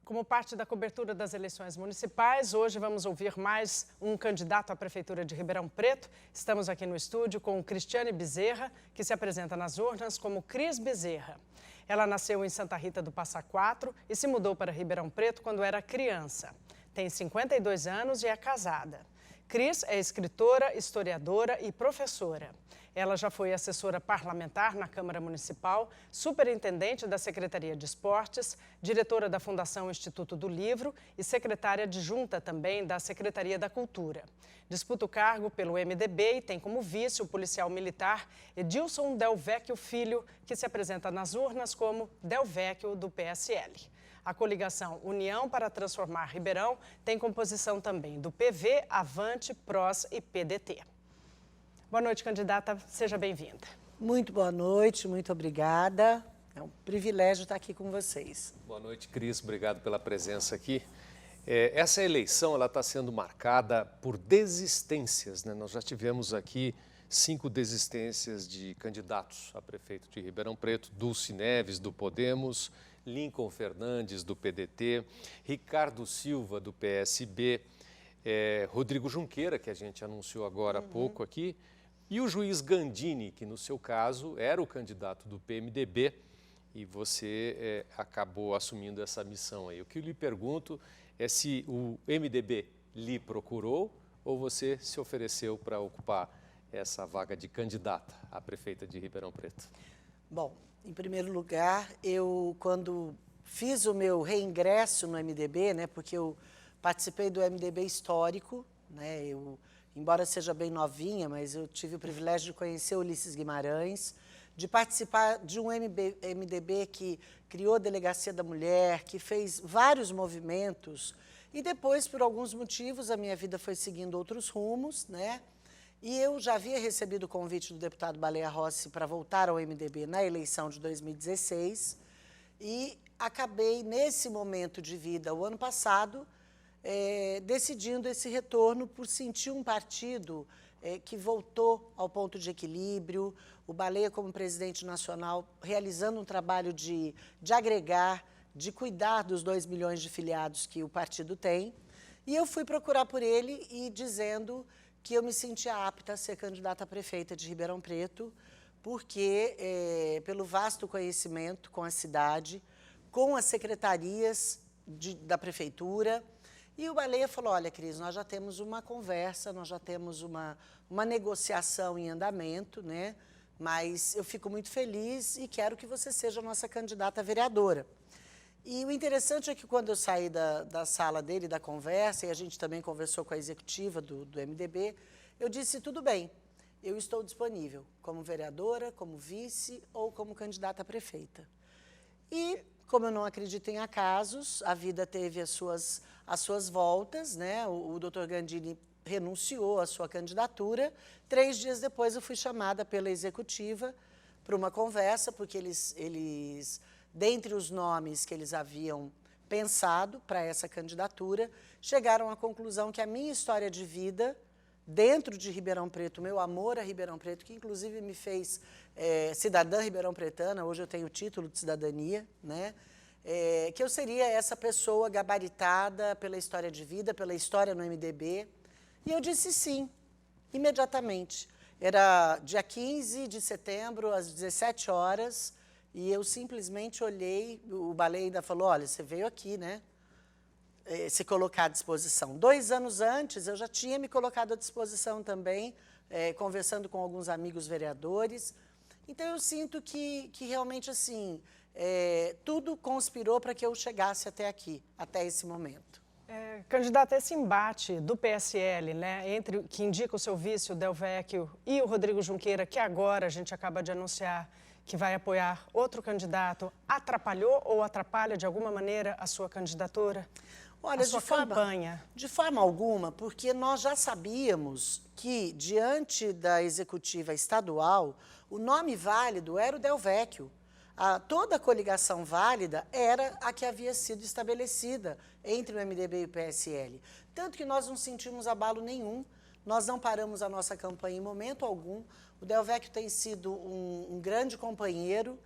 Como parte da cobertura das eleições municipais, hoje vamos ouvir mais um candidato à Prefeitura de Ribeirão Preto. Estamos aqui no estúdio com Cristiane Bezerra, que se apresenta nas urnas como Cris Bezerra. Ela nasceu em Santa Rita do Passa Quatro e se mudou para Ribeirão Preto quando era criança. Tem 52 anos e é casada. Cris é escritora, historiadora e professora. Ela já foi assessora parlamentar na Câmara Municipal, superintendente da Secretaria de Esportes, diretora da Fundação Instituto do Livro e secretária adjunta também da Secretaria da Cultura. Disputa o cargo pelo MDB e tem como vice o policial militar Edilson Del Vecchio Filho, que se apresenta nas urnas como Del Vecchio do PSL. A coligação União para Transformar Ribeirão tem composição também do PV, Avante, PROS e PDT. Boa noite, candidata. Seja bem-vinda. Muito boa noite, muito obrigada. É um privilégio estar aqui com vocês. Boa noite, Cris. Obrigado pela presença aqui. Essa eleição está sendo marcada por desistências, né? Nós já tivemos aqui 5 desistências de candidatos a prefeito de Ribeirão Preto: Dulce Neves, do Podemos, Lincoln Fernandes, do PDT, Ricardo Silva, do PSB, Rodrigo Junqueira, que a gente anunciou agora há pouco aqui, e o juiz Gandini, que no seu caso era o candidato do PMDB, e você acabou assumindo essa missão aí. O que eu lhe pergunto é se o MDB lhe procurou ou você se ofereceu para ocupar essa vaga de candidata à prefeita de Ribeirão Preto. Bom, em primeiro lugar, eu quando fiz o meu reingresso no MDB, né, porque eu participei do MDB histórico, né, embora seja bem novinha, mas eu tive o privilégio de conhecer Ulisses Guimarães, de participar de um MDB que criou a Delegacia da Mulher, que fez vários movimentos, e depois, por alguns motivos, a minha vida foi seguindo outros rumos, né? E eu já havia recebido o convite do deputado Baleia Rossi para voltar ao MDB na eleição de 2016, e acabei, nesse momento de vida, o ano passado, decidindo esse retorno por sentir um partido que voltou ao ponto de equilíbrio, o Baleia como presidente nacional realizando um trabalho de agregar, de cuidar dos 2 milhões de filiados que o partido tem, e eu fui procurar por ele e dizendo que eu me sentia apta a ser candidata a prefeita de Ribeirão Preto, porque pelo vasto conhecimento com a cidade, com as secretarias da prefeitura. E o Baleia falou: olha, Cris, nós já temos uma conversa, nós já temos uma negociação em andamento, né? Mas eu fico muito feliz e quero que você seja a nossa candidata a vereadora. E o interessante é que quando eu saí da sala dele, da conversa, e a gente também conversou com a executiva do MDB, eu disse: tudo bem, eu estou disponível como vereadora, como vice ou como candidata a prefeita. E, como eu não acredito em acasos, a vida teve as suas voltas, né? O doutor Gandini renunciou à sua candidatura. 3 dias depois eu fui chamada pela executiva para uma conversa, porque eles, dentre os nomes que eles haviam pensado para essa candidatura, chegaram à conclusão que a minha história de vida, dentro de Ribeirão Preto, meu amor a Ribeirão Preto, que inclusive me fez cidadã ribeirão-pretana, hoje eu tenho o título de cidadania, né? Que eu seria essa pessoa gabaritada pela história de vida, pela história no MDB. E eu disse sim, imediatamente. Era dia 15 de setembro, às 17 horas, e eu simplesmente olhei, o Baleia ainda falou: olha, você veio aqui, né? Se colocar à disposição. 2 anos antes, eu já tinha me colocado à disposição também, conversando com alguns amigos vereadores. Então, eu sinto que realmente, assim, tudo conspirou para que eu chegasse até aqui, até esse momento. Candidata, esse embate do PSL, né, que indica o seu vice, o Del Vecchio, e o Rodrigo Junqueira, que agora a gente acaba de anunciar que vai apoiar outro candidato, atrapalhou ou atrapalha de alguma maneira a sua candidatura? Olha, a sua campanha? De forma alguma, porque nós já sabíamos que, diante da executiva estadual, o nome válido era o Del Vecchio. Toda a coligação válida era a que havia sido estabelecida entre o MDB e o PSL. Tanto que nós não sentimos abalo nenhum, nós não paramos a nossa campanha em momento algum. O Delvecchio tem sido um grande companheiro,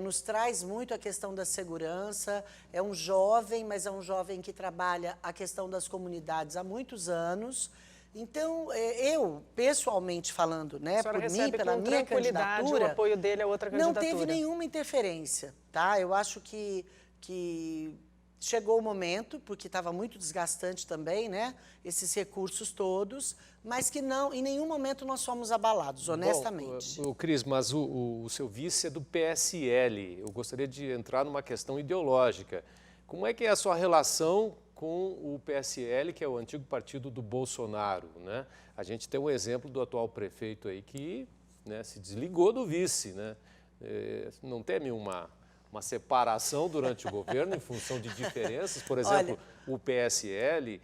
nos traz muito a questão da segurança, é um jovem, mas é um jovem que trabalha a questão das comunidades há muitos anos. Então, eu, pessoalmente falando, né, por mim, pela minha candidatura, o apoio dele a outra candidatura. não teve nenhuma interferência, tá? Eu acho que chegou o momento, porque estava muito desgastante também, né, esses recursos todos, mas que não, em nenhum momento nós fomos abalados, honestamente. Bom, Cris, mas o seu vice é do PSL. Eu gostaria de entrar numa questão ideológica. Como é que é a sua relação com o PSL, que é o antigo partido do Bolsonaro, né? A gente tem um exemplo do atual prefeito aí que, né, se desligou do vice, né? Não teme uma separação durante o governo em função de diferenças? Por exemplo, o PSL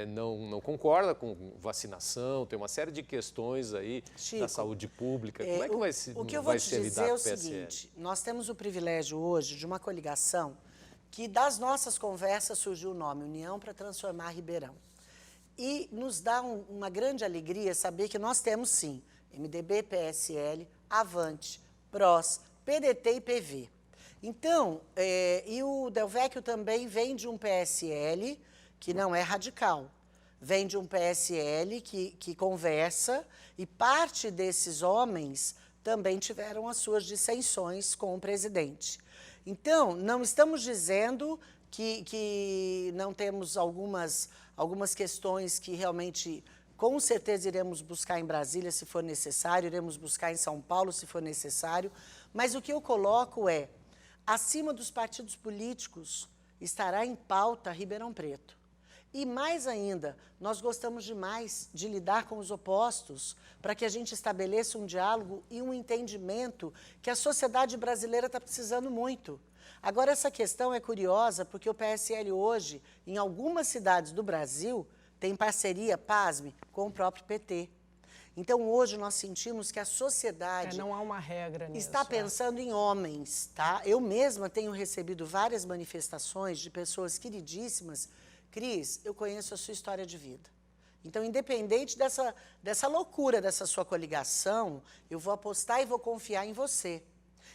não concorda com vacinação, tem uma série de questões aí, Chico, da saúde pública. Como é que vai se lidar com o PSL? O que eu vou te dizer é o seguinte, nós temos o privilégio hoje de uma coligação que das nossas conversas surgiu o nome União para Transformar Ribeirão. E nos dá uma grande alegria saber que nós temos, sim, MDB, PSL, Avante, PROS, PDT e PV. Então, e o Delvecchio também vem de um PSL que não é radical, vem de um PSL que conversa, e parte desses homens também tiveram as suas dissensões com o presidente. Então, não estamos dizendo que não temos algumas questões que realmente, com certeza, iremos buscar em Brasília, se for necessário, iremos buscar em São Paulo, se for necessário, mas o que eu coloco é, acima dos partidos políticos, estará em pauta Ribeirão Preto. E mais ainda, nós gostamos demais de lidar com os opostos para que a gente estabeleça um diálogo e um entendimento que a sociedade brasileira está precisando muito. Agora, essa questão é curiosa porque o PSL hoje, em algumas cidades do Brasil, tem parceria, pasme, com o próprio PT. Então, hoje, nós sentimos que a sociedade não há uma regra nisso, está pensando em homens, tá? Eu mesma tenho recebido várias manifestações de pessoas queridíssimas. Cris, eu conheço a sua história de vida. Então, independente dessa loucura, dessa sua coligação, eu vou apostar e vou confiar em você.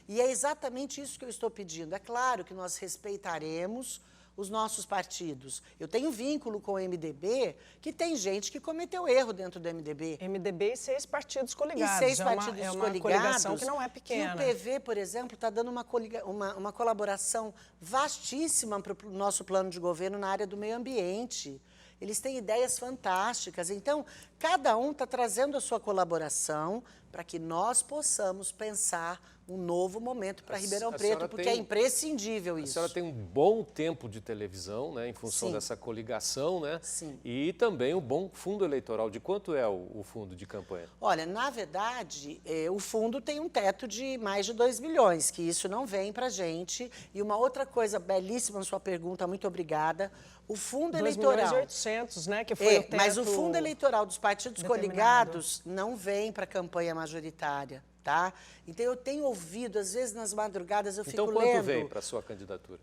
E é exatamente isso que eu estou pedindo. É claro que nós respeitaremos os nossos partidos. Eu tenho vínculo com o MDB, que tem gente que cometeu erro dentro do MDB. MDB e 6 partidos coligados. E 6 partidos coligados. Coligação que não é pequena. Que o PV, por exemplo, está dando uma colaboração vastíssima para o nosso plano de governo na área do meio ambiente. Eles têm ideias fantásticas. Então, cada um está trazendo a sua colaboração para que nós possamos pensar um novo momento para Ribeirão Preto, porque é imprescindível isso. A senhora tem um bom tempo de televisão, né, em função dessa coligação, né? Sim. E também um bom fundo eleitoral. De quanto é o fundo de campanha? Olha, na verdade, o fundo tem um teto de mais de 2 milhões, que isso não vem para a gente. E uma outra coisa belíssima na sua pergunta, muito obrigada, o fundo eleitoral... 2.800.000, né, que foi o teto. Mas o fundo eleitoral dos partidos coligados não vem para a campanha majoritária. Tá? Então, eu tenho ouvido, às vezes, nas madrugadas, eu fico lendo... Então, quanto vem para a sua candidatura?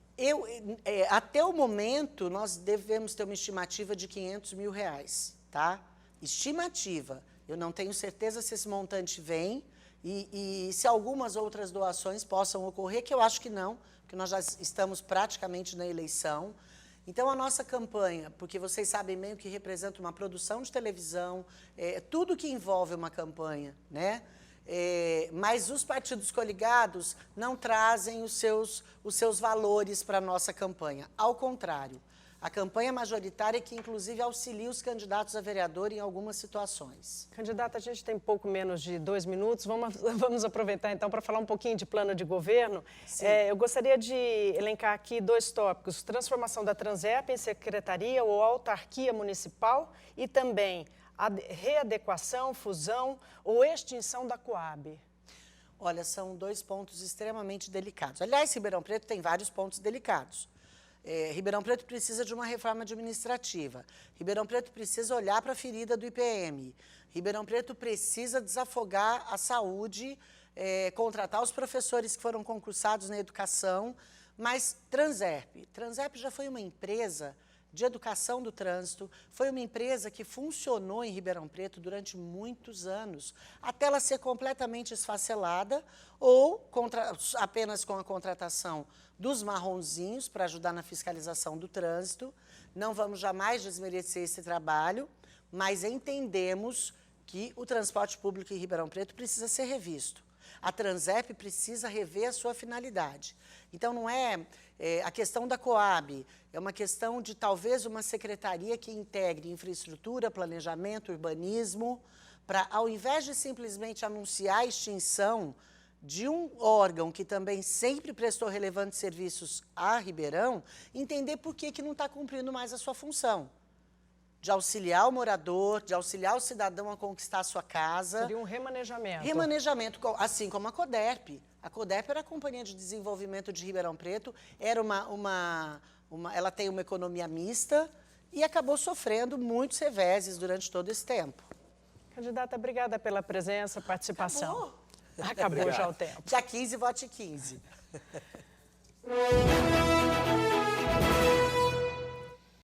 Até o momento, nós devemos ter uma estimativa de R$500 mil, tá? Estimativa. Eu não tenho certeza se esse montante vem e se algumas outras doações possam ocorrer, que eu acho que não, porque nós já estamos praticamente na eleição. Então, a nossa campanha, porque vocês sabem bem o que representa uma produção de televisão, tudo que envolve uma campanha, né? Mas os partidos coligados não trazem os seus valores para a nossa campanha. Ao contrário, a campanha majoritária é que, inclusive, auxilia os candidatos a vereador em algumas situações. Candidata, a gente tem pouco menos de 2 minutos. Vamos aproveitar, então, para falar um pouquinho de plano de governo. Eu gostaria de elencar aqui 2 tópicos. Transformação da Transep em secretaria ou autarquia municipal e também a readequação, fusão ou extinção da Coab. Olha, são 2 pontos extremamente delicados. Aliás, Ribeirão Preto tem vários pontos delicados. Ribeirão Preto precisa de uma reforma administrativa. Ribeirão Preto precisa olhar para a ferida do IPM. Ribeirão Preto precisa desafogar a saúde, contratar os professores que foram concursados na educação. Mas Transep já foi uma empresa de educação do trânsito. Foi uma empresa que funcionou em Ribeirão Preto durante muitos anos, até ela ser completamente esfacelada ou apenas com a contratação dos marronzinhos para ajudar na fiscalização do trânsito. Não vamos jamais desmerecer esse trabalho, mas entendemos que o transporte público em Ribeirão Preto precisa ser revisto. A Transep precisa rever a sua finalidade. Então, não é a questão da Coab, é uma questão de talvez uma secretaria que integre infraestrutura, planejamento, urbanismo, para, ao invés de simplesmente anunciar a extinção de um órgão que também sempre prestou relevantes serviços a Ribeirão, entender por que não está cumprindo mais a sua função. De auxiliar o morador, de auxiliar o cidadão a conquistar a sua casa. Seria um remanejamento. Remanejamento, assim como a Coderp. A Coderp era a Companhia de Desenvolvimento de Ribeirão Preto, era ela tem uma economia mista e acabou sofrendo muitos reveses durante todo esse tempo. Candidata, obrigada pela presença, participação. Acabou já o tempo. Dia 15, vote 15.